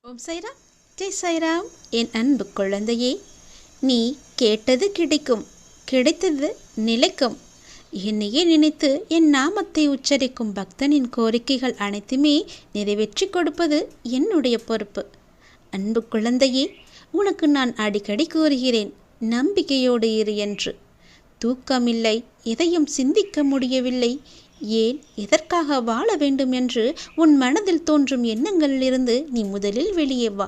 ஓம் சைராம், ஜெய் சைராம். என் அன்பு குழந்தையே, நீ கேட்டது கிடைக்கும், கிடைத்தது நிலைக்கும். என்னையே நினைத்து என் நாமத்தை உச்சரிக்கும் பக்தனின் கோரிக்கைகள் அனைத்துமே நிறைவேற்றி கொடுப்பது என்னுடைய பொறுப்பு. அன்பு குழந்தையே, உனக்கு நான் அடிக்கடி கூறுகிறேன், நம்பிக்கையோடு இரு என்று. தூக்கமில்லை, எதையும் சிந்திக்க முடியவில்லை, ஏன் எதற்காக வாழ வேண்டும் என்று உன் மனதில் தோன்றும் எண்ணங்களிலிருந்து நீ முதலில் வெளியே வா.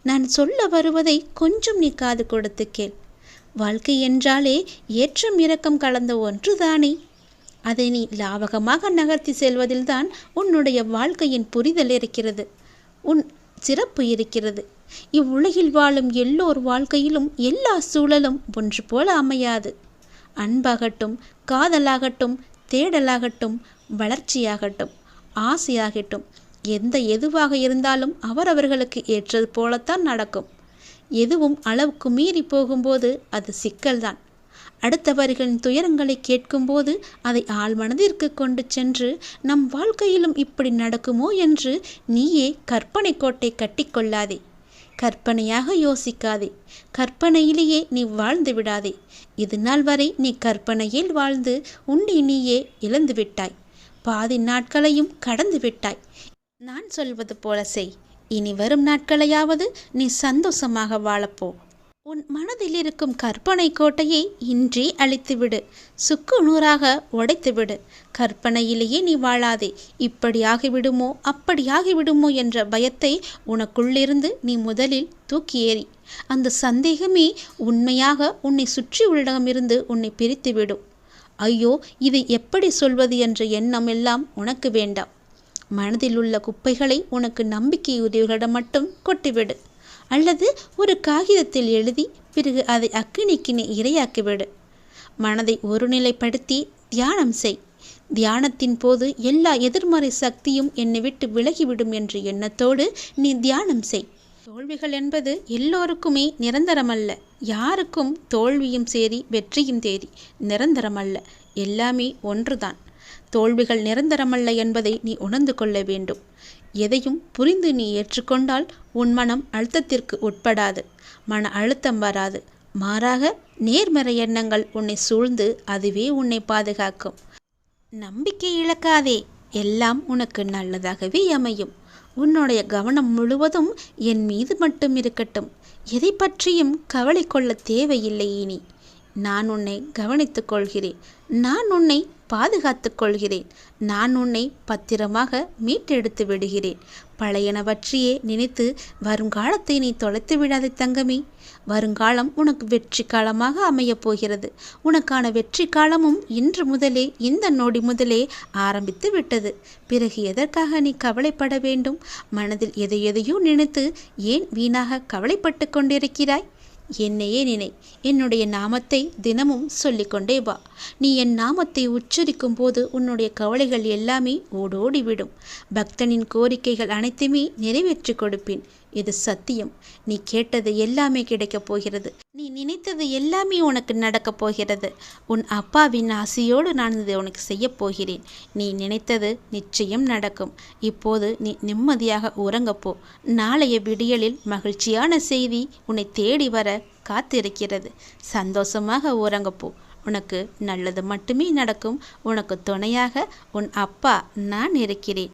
நான் சொல்ல வருவதை கொஞ்சம் நீ காது கொடுத்து கேள். வாழ்க்கை என்றாலே ஏற்றம் இரக்கம் கலந்த ஒன்றுதானே. அதை நீ லாவகமாக நகர்த்தி செல்வதில்தான் உன்னுடைய வாழ்க்கையின் புரிதல் இருக்கிறது, உன் சிறப்பு இருக்கிறது. இவ்வுலகில் வாழும் எல்லோர் வாழ்க்கையிலும் எல்லா சூழலும் ஒன்று போல அமையாது. அன்பாகட்டும், காதலாகட்டும், தேடலாகட்டும், வளர்ச்சியாகட்டும், ஆசையாகட்டும், எதுவாக இருந்தாலும் அவரவர்களுக்கு ஏற்றது போலத்தான் நடக்கும். எதுவும் அளவுக்கு மீறி போகும்போது அது சிக்கல்தான். அடுத்தவர்களின் துயரங்களை கேட்கும்போது அதை ஆழ்மனதிற்கு கொண்டு சென்று நம் வாழ்க்கையிலும் இப்படி நடக்குமோ என்று நீயே கற்பனை கோட்டை கட்டிக்கொள்ளாதே. கற்பனையாக யோசிக்காதே. கற்பனையிலேயே நீ வாழ்ந்து விடாதே. இது நாள் வரை நீ கற்பனையில் வாழ்ந்து உன்னை நீயே இழந்து விட்டாய். பாதி நாட்களையும் கடந்து விட்டாய். நான் சொல்வது போல செய். இனி வரும் நாட்களையாவது நீ சந்தோஷமாக வாழப்போ. உன் மனதில் இருக்கும் கற்பனை கோட்டையை இன்றே அழித்துவிடு, சுக்கு நூறாக உடைத்துவிடு. கற்பனையிலேயே நீ வாழாதே. இப்படி ஆகிவிடுமோ அப்படி ஆகிவிடுமோ என்ற பயத்தை உனக்குள்ளிருந்து நீ முதலில் தூக்கி ஏறி. அந்த சந்தேகமே உண்மையாக உன்னை சுற்றி உள்ளடமிருந்து உன்னை பிரித்துவிடும். ஐயோ, இதை எப்படி சொல்வது என்ற எண்ணம் எல்லாம் உனக்கு வேண்டாம். மனதில் உள்ள குப்பைகளை உனக்கு நம்பிக்கையுரியவர்களிடம் மட்டும் கொட்டிவிடு. அல்லது ஒரு காகிதத்தில் எழுதி பிறகு அதை அக்கினிக்கு நீ இரையாக்கிவிடு. மனதை ஒருநிலைப்படுத்தி தியானம் செய். தியானத்தின் போது எல்லா எதிர்மறை சக்தியும் என்னை விட்டு விலகிவிடும் என்ற எண்ணத்தோடு நீ தியானம் செய். தோல்விகள் என்பது எல்லோருக்குமே நிரந்தரமல்ல. யாருக்கும் தோல்வியும் சரி வெற்றியும் தேடி நிரந்தரமல்ல. எல்லாமே ஒன்றுதான். தோல்விகள் நிரந்தரமல்ல என்பதை நீ உணர்ந்து கொள்ள வேண்டும். எதையும் புரிந்து நீ ஏற்றுக்கொண்டால் உன் மனம் அழுத்தத்திற்கு உட்படாது. மன அழுத்தம் வராது. மாறாக நேர்மறை எண்ணங்கள் உன்னை சூழ்ந்து அதுவே உன்னை பாதுகாக்கும். நம்பிக்கை இழக்காதே. எல்லாம் உனக்கு நல்லதாகவே அமையும். உன்னுடைய கவனம் முழுவதும் என் மீது மட்டும் இருக்கட்டும். எதை பற்றியும் கவலை கொள்ள தேவையில்லை. இனி நான் உன்னை கவனித்துக் கொள்கிறேன். நான் உன்னை பாதுகாத்துக் கொள்கிறேன். நான் உன்னை பத்திரமாக மீட்டெடுத்து விடுகிறேன். பழையனவற்றையே நினைத்து வருங்காலத்தை நீ தொலைத்து விடாதே தங்கமே. வருங்காலம் உனக்கு வெற்றி காலமாக அமையப் போகிறது. உனக்கான வெற்றி காலமும் இன்று முதலே, இந்த நொடி முதலே ஆரம்பித்து விட்டது. பிறகு எதற்காக நீ கவலைப்பட வேண்டும்? மனதில் எதையோ நினைத்து ஏன் வீணாக கவலைப்பட்டு கொண்டிருக்கிறாய்? என்னையே நினை. என்னுடைய நாமத்தை தினமும் சொல்லிக்கொண்டே வா. நீ என் நாமத்தை உச்சரிக்கும் போது உன்னுடைய கவலைகள் எல்லாமே ஓடோடிவிடும். பக்தனின் கோரிக்கைகள் அனைத்துமே நிறைவேற்றி கொடுப்பேன். இது சத்தியம். நீ கேட்டது எல்லாமே கிடைக்கப் போகிறது. நீ நினைத்தது எல்லாமே உனக்கு நடக்கப் போகிறது. உன் அப்பாவின் ஆசையோடு நான் இதை உனக்கு செய்யப் போகிறேன். நீ நினைத்தது நிச்சயம் நடக்கும். இப்போது நீ நிம்மதியாக உறங்கப்போ. நாளைய விடியலில் மகிழ்ச்சியான செய்தி உன்னை தேடி வர காத்திருக்கிறது. சந்தோஷமாக உறங்கப்போ. உனக்கு நல்லது மட்டுமே நடக்கும். உனக்கு துணையாக உன் அப்பா நான் இருக்கிறேன்.